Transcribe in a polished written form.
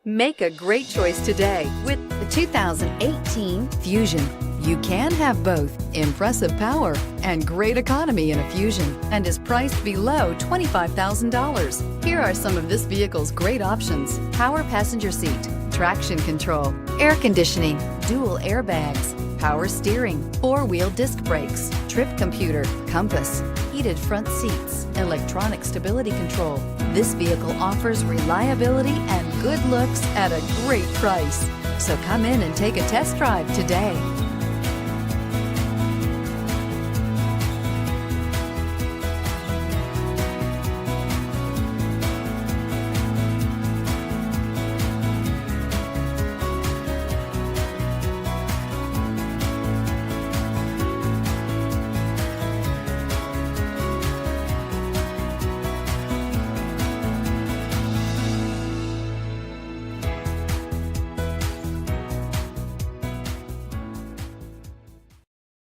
Make a great choice today with the 2018 Fusion. You can have both impressive power and great economy in a Fusion, and is priced below $25,000. Here are some of this vehicle's great options: power passenger seat, traction control, air conditioning, dual airbags, power steering, four-wheel disc brakes, trip computer, compass, heated front seats, electronic stability control. This vehicle offers reliability and good looks at a great price. So come in and take a test drive today.